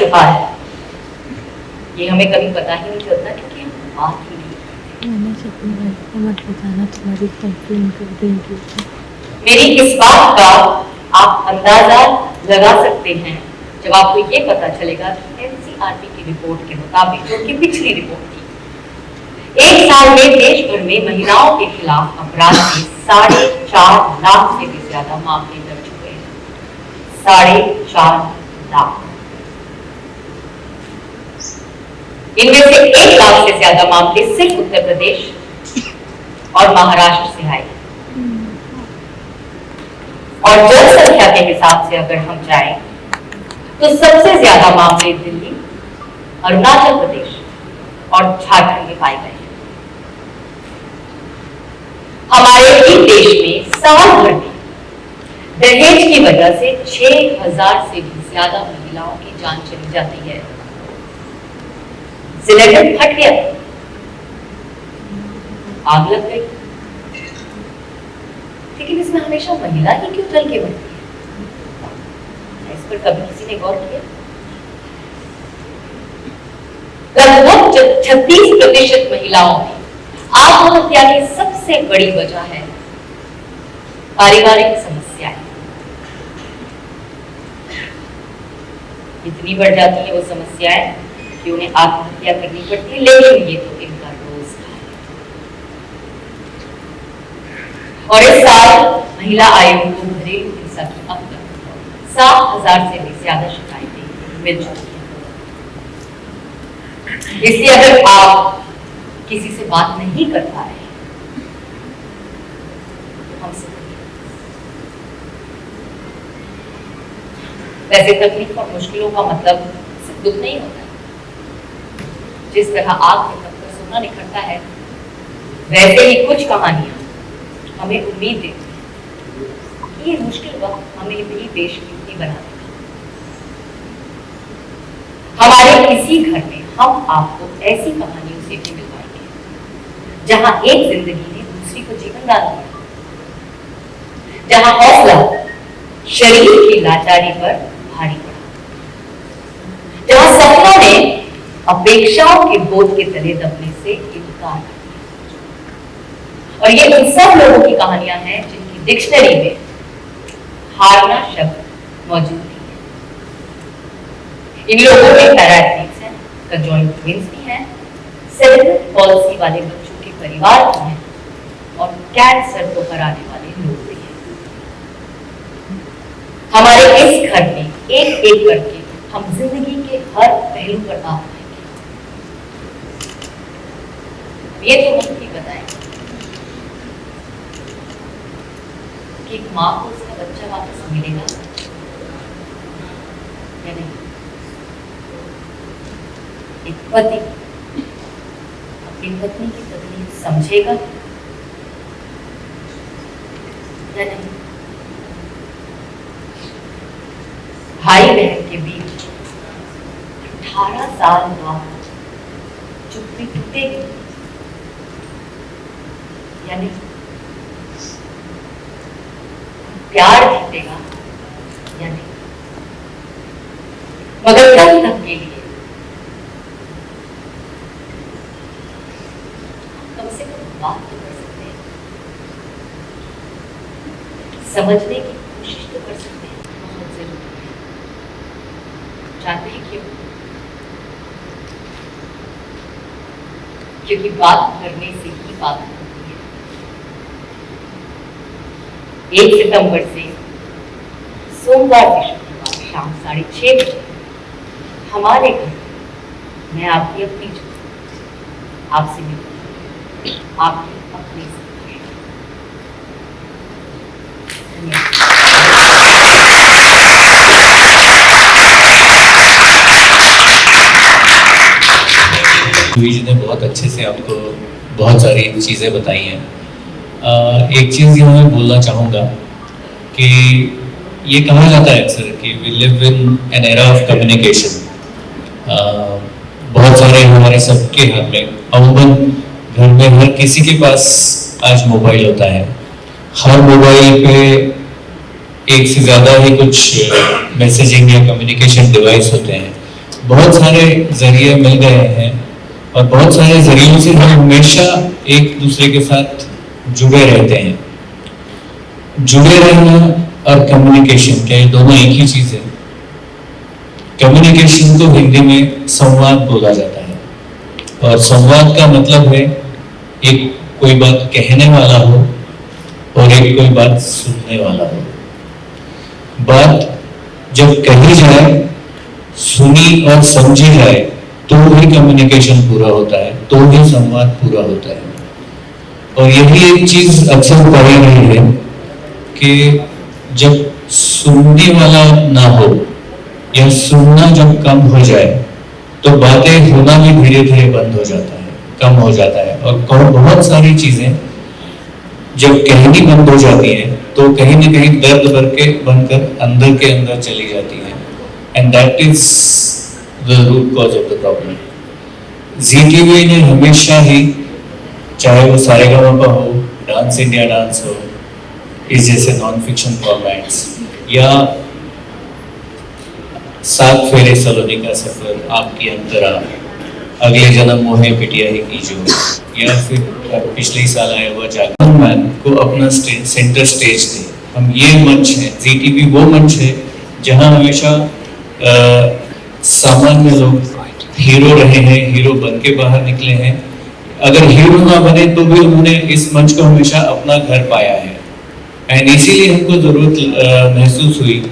त्योहार है, ये हमें कभी पता ही नहीं चलता क्योंकि हम बात ही नहीं। मैंने अपनी वाइफ को मत बताना, तुम्हारी कंप्लेन कर देंगे। मेरी इस बात का आप अंदाजा लगा सकते हैं जब आपको ये पता चलेगा कि एनसीईआरटी की रिपोर्ट के मुताबिक, जो कि पिछली रिपोर्ट थी, एक साल में देश भर में महिलाओं के खिलाफ अपराध के 4.5 लाख से भी ज्यादा मामले दर्ज हुए हैं। 4.5 लाख। इनमें से 1 लाख से ज्यादा मामले सिर्फ उत्तर प्रदेश और महाराष्ट्र से आए। और जनसंख्या के हिसाब से अगर हम जाएं तो सबसे ज्यादा मामले दिल्ली, अरुणाचल प्रदेश और झारखंड में पाए गए हैं। हमारे ही देश में साल भर में दहेज की वजह से 6000 से भी ज्यादा महिलाओं की जान चली जाती है। सिलेंडर फट गया, आग लग गई, लेकिन इसमें हमेशा महिला ही क्यों जल के मरती है? इस पर कभी किसी ने गौर किया? लगभग 36% महिलाओं में आत्महत्या की सबसे बड़ी वजह है पारिवारिक समस्याएं। इतनी बढ़ जाती है वो समस्याएं कि उन्हें आत्महत्या करनी पड़ती है, लेकिन ये तो इनका रोज है। और इस साल महिला आयोग को घरेलू हिंसा की अब तक 7000 से भी ज्यादा शिकायतें मिल चुकी हैं। इसलिए अगर आप किसी से बात नहीं कर पा रहे तो हमसे करिए। वैसे तकलीफ और मुश्किलों का मतलब सिर्फ दुख नहीं होता। जिस तरह आग में तपकर सोना निखरता है, वैसे ही कुछ कहानियां हमें उम्मीद देती हैं कि ये मुश्किल वक्त हमें भी बेशकीमती बना देगा। हमारे इसी घर में हम आपको ऐसी कहानियों से भी मिलवाएंगे जहां एक जिंदगी ने दूसरी को जीवन दान दिया, जहां हौसला शरीर की लाचारी पर भारी पड़ा, जहां सपनों ने अपेक्षाओं के बोझ के तले दबने से इनकार कर दिया। और ये उन सब लोगों की कहानियां हैं जिनकी डिक्शनरी में हारना शब्द मौजूद नहीं है। इन लोगों में पैरा एथलीट्स हैं, कंजॉइंट ट्विंस भी हैं, सेरेब्रल पॉलिसी वाले बच्चों के परिवार भी हैं और कैंसर को हराने वाले लोग भी हैं। हमारे इस घर में एक एक करके हम जिंदगी के हर पहलू पर बात करेंगे। ये तो हम भी बताएंगे कि एक माँ को उसका बच्चा वापस मिलेगा या नहीं, एक पति अपनी पत्नी की तकलीफ समझेगा या नहीं, भाई बहन के बीच 18 साल बाद चुप्पी टूटेगी या नहीं, प्यार जीतेगा या नहीं। मगर कब तक के लिए कम से कम बात तो कर सकते हैं, समझने की कोशिश तो कर सकते हैं। बहुत जरूरी है। जानते हैं क्यों? क्योंकि बात करने से ही बात होती है। 1 सितंबर से सोमवार से शुक्रवार शाम 6:30 बजे हमारे घर मैं आपकी अपनी आपसे मिलूंगी, आपकी अपनी से। जी ने बहुत अच्छे से आपको बहुत सारी चीज़ें बताई हैं। एक चीज़ ये मैं बोलना चाहूँगा कि ये कहा जाता है अक्सर कि we live in an era of communication. बहुत सारे हमारे सबके घर में, अमूमन घर में हर किसी के पास आज मोबाइल होता है। हर मोबाइल पे एक से ज़्यादा ही कुछ मैसेजिंग या कम्युनिकेशन डिवाइस होते हैं। बहुत सारे जरिए मिल गए हैं और बहुत सारे जरियों से हम हमेशा एक दूसरे के साथ जुड़े रहते हैं। जुड़े रहना और कम्युनिकेशन, क्या ये दोनों एक ही चीज है? कम्युनिकेशन को हिंदी में संवाद बोला जाता है और संवाद का मतलब है एक कोई बात कहने वाला हो और एक कोई बात सुनने वाला हो। बात जब कही जाए, सुनी और समझी जाए तो ही कम्युनिकेशन पूरा होता है, तो ही संवाद पूरा होता है। और यही एक चीज अक्सर पड़ी रही है कि जब सुनने वाला ना हो या सुनना जब कम हो जाए तो बातें होना भी धीरे धीरे बंद हो जाता है, कम हो जाता है। और बहुत सारी चीजें जब कहनी बंद हो जाती है तो कहीं ना कहीं दर्द बनकर अंदर के अंदर चली जाती है। And that is the root cause of the problem. Zee TV ने हमेशा ही, चाहे वो सारेगामापा हो, डांस इंडिया डांस हो, इस जैसे नॉन फिक्शन फॉर्मेट्स, या सात फेरे सलोनी का सफर, आपकी अंतरा, अगले जन्म मोहे पिटिया ही कीजो, या फिर पिछले साल आया हुआ जागरण मैन को अपना सेंटर स्टेज थे। हम ये मंच है, जी टीवी वो मंच है जहां हमेशा सामान्य लोग हीरो रहे हैं, हीरो बन के बाहर निकले हैं। अगर हीरो ना बने तो भी उन्होंने इस मंच को हमेशा अपना घर पाया है। एंड इसीलिए हमको जरूरत महसूस हुई